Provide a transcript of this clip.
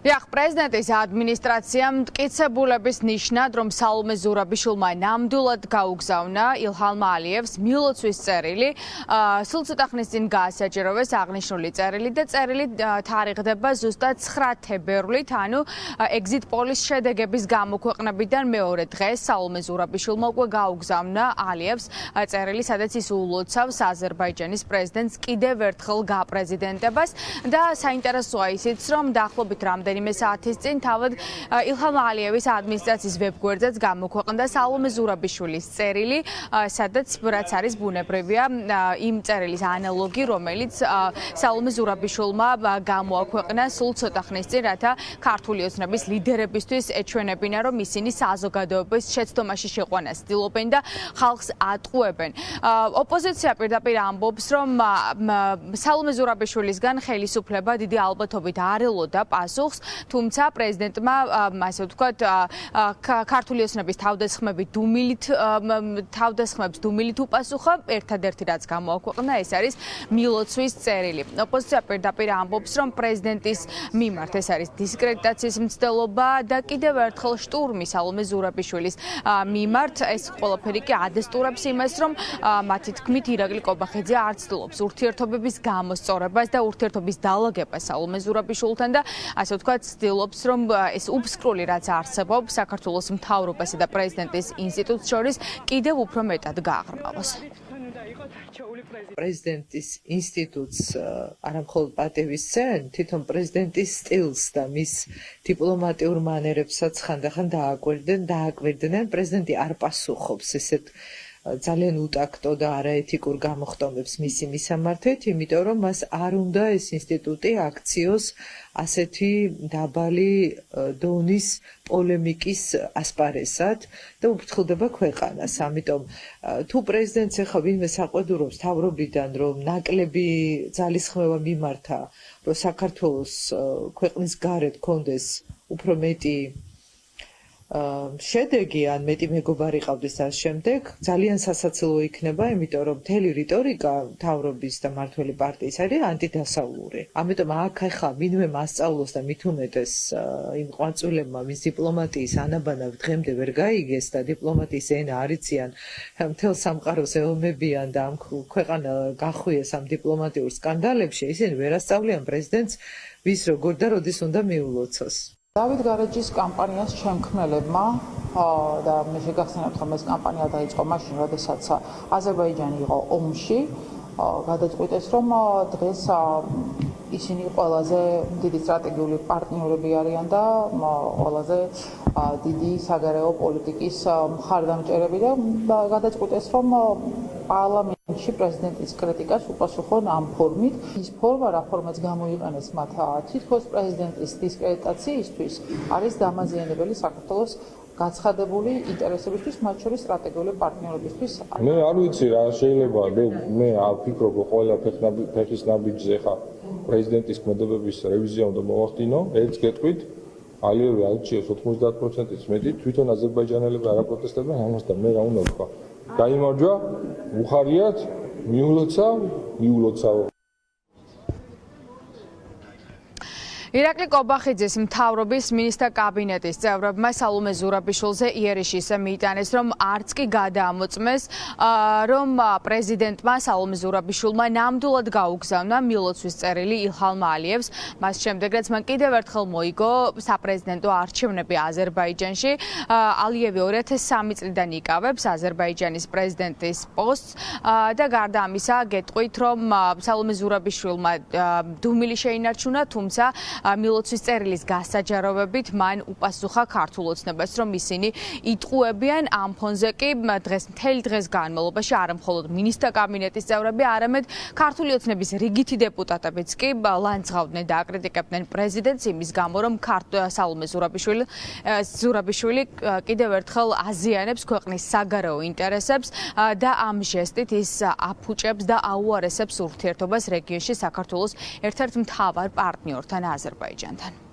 Iaq პრეზიდენტის ადმინისტრაციამ მტკიცებულების ნიშნად, რომ სალომე ზურაბიშვილმა ნამდვილად გაუგზავნა ილჰამ ალიევს მილოცვის წერილი, სულ ცოტა ხნის წინ გაასაჭიროეს აღნიშნული წერილი და წერილი თარიღდება ზუსტად 9 თებერვლით, ანუ exit polls შედეგების გამოქვეყნებიდან მეორე დღეს სალომე ზურაბიშვილმა უკვე გაუგზავნა ალიევს წერილი, სადაც ის ულოცავს აზერბაიჯანის პრეზიდენტს კიდევ ერთხელ გაპრეზიდენტებას და საინტერესოა ისიც, რომ დაახლოებით რამდენიმე საათის წინ თავად ილჰამ ალიევის ადმინისტრაციის ვებგვერდზეც გამოქვეყნდა სალომე ზურაბიშვილის წერილი, სადაც რაც არის ბუნებრივია იმ წერილის ანალოგი, რომელიც სალომე ზურაბიშვილმა გამოაქვეყნა სულ ცოტა ხნის წინ, რათა ქართული ოცნების ლიდერებისთვის ეჩვენებინა, რომ ისინი საზოგადოების შეცდომაში შეყვანას ცდილობენ და ხალხს ატყუებენ. ოპოზიცია პირდაპირ ამბობს, რომ სალომე ზურაბიშვილისგან ხელისუფლება დიდი ალბათობით არ ელოდა პასუხს, თუმცა პრეზიდენტმა, ასე ვთქვათ, ქართული ოცნების თავდასხმებს დუმილით უპასუხა, ერთადერთი რაც გამოაქვეყნა, ეს არის მილოცვის წერილი. ოპოზიცია პირდაპირ ამბობს, რომ პრეზიდენტის მიმართ ეს არის დისკრედიტაციის მცდელობა და კიდევ ერთხელ შტურმი სალომე ზურაბიშვილის მიმართ, ეს ყველაფერი კი ადესტურებს იმას, რომ მათი თქმით ირაკლი კობახიძე არ ცდილობს ურთიერთობების გამოსწორებას და ურთიერთობის დალაგებას სალომე ზურაბიშვილთან და ასე ვთქვათ, ცდილობს, რომ ეს უბსკრული რაც არსებობს საქართველოს მთავრობასა და პრეზიდენტის ინსტიტუტს შორის კიდევ უფრო მეტად გააღრმავოს. პრეზიდენტის ინსტიტუტს არამხოლოდ პატევის სცემენ, თვითონ პრეზიდენტის სტილს და მის დიპლომატიურ მანერებსაც ხანდახან დააკვირდნენ. პრეზიდენტი არ პასუხობს ესეთ ძალიან უტაქტო და არაეთიკურ გამოხტომებს მისი მისამართით, იმიტომ რომ მას არ უნდა ეს ინსტიტუტი აქციოს ასეთი დაბალი დონის პოლემიკის ასპარესად და უფრთხილდება ქვეყანას. ამიტომ თუ პრეზიდენტს ახლა ვინმე საყვედურობს თავრობიდან, რომ ნაკლები ძალისხმევა მიმართა, რომ საქართველოს ქვეყნის გარეთ კონდეს უფრო მეტი შედეგი ან მეტი მეგობარი ყავდეს ამ შემდეგ, ძალიან სასაცილო იქნება, იმიტომ რომ მთელი რიტორიკა მთავრობის და მმართველი პარტიის არის ანტიდასავლური. ამიტომ აქ ახლა ვინმე მასწავლოს და მით უმეტეს იმ ყვაწვილებმა, ვის დიპლომატიის ანაბანა დღემდე ვერ გაიგეს და დიპლომატიის ენა არ იციან, მთელ სამყაროს ელმებიან და ამ ქვეყანა გახვიეს ამ დიპლომატიურ სკანდალებში, ისინი ვერ ასწავლიან პრეზიდენტს, ვის როგორ და როდის უნდა მიულოცოს. დავით გარეჯის კამპანიას შემქმნელებმა და მე შეგახსენებთ, რომ ეს კამპანია დაიწყო მაშინ, როდესაც აზერბაიჯანი იყო ომში, გადაწყვიტეს, რომ დღეს ისინი ყველაზე დიდი სტრატეგიული პარტნიორები არიან და ყველაზე დიდი საგარეო პოლიტიკის მხარდამჭერები და გადაწყვიტეს, რომ პარლამენტში პრეზიდენტის კრიტიკას უპასუხონ ამ ფორმით. ის ფორმა, რა ფორმაც გამოიყენეს მათ თითქოს პრეზიდენტის დისკრედიტაციისთვის, არის დამაზიანებელი საქართველოს გაცხადებული ინტერესებისთვის, მათ შორის სტრატეგიული პარტნიორებისთვის. მე არ ვიცი რა შეიძლება, მე ვფიქრობ, რომ ყველა ფეხის ნაბიჯზე ხა პრეზიდენტის ქმედებების რევიზია უნდა მოახდინო, ერთს გეტყვით, ალიევი არჩიოს 90%-ից მეტი, თვითონ აზერბაიჯანელები არ აპროტესტებენ ამას და მე რა უნდა ვთქვა. გაიმარჯვა, უხარიათ, მიულოცავ. ირაკლი კობახიძის მთავრობის მინისტრთა კაბინეტის წევრებმა სალომე ზურაბიშვილზე იერიშის მიიტანეს, რომ არც კი გადაამოწმეს, რომ პრეზიდენტმა სალომე ზურაბიშვილმა ნამდვილად გაუგზავნა მილოცვის წერილი ილჰამ ალიევს. მას შემდეგ, რაც მან კიდევ ერთხელ მოიგო საპრეზიდენტო არჩევნები აზერბაიჯანში, ალიევი 2003 წლიდან იკავებს აზერბაიჯანის პრეზიდენტის პოსტს და გარდა ამისა გეტყვით, რომ სალომე ზურაბიშვილმა დუმილი შეინარჩუნა, თუმცა მილოცვის წერილის გასაჯაროვებით მან უპასუხა ქართულ ოცნებას, რომ ისინი იტყუებიან ამ ფონზე კი მთელი დღეს განმავლობაში არა მხოლოდ მინისტრთა კაბინეტის წევრები, არამედ ქართული ოცნების რიგითი დეპუტატებიც კი ლანძღავდნენ და აკრიტიკებდნენ პრეზიდენტს იმის გამო, რომ სალომე ზურაბიშვილი კიდევ ერთხელ აზიანებს ქვეყნის საგარეო ინტერესებს და ამ ჟესტით ის აფუჭებს და აუარესებს ურთიერთობას რეგიონში საქართველოს ერთ-ერთ მთავარ პარტნიორთან აზერბაიჯანთან.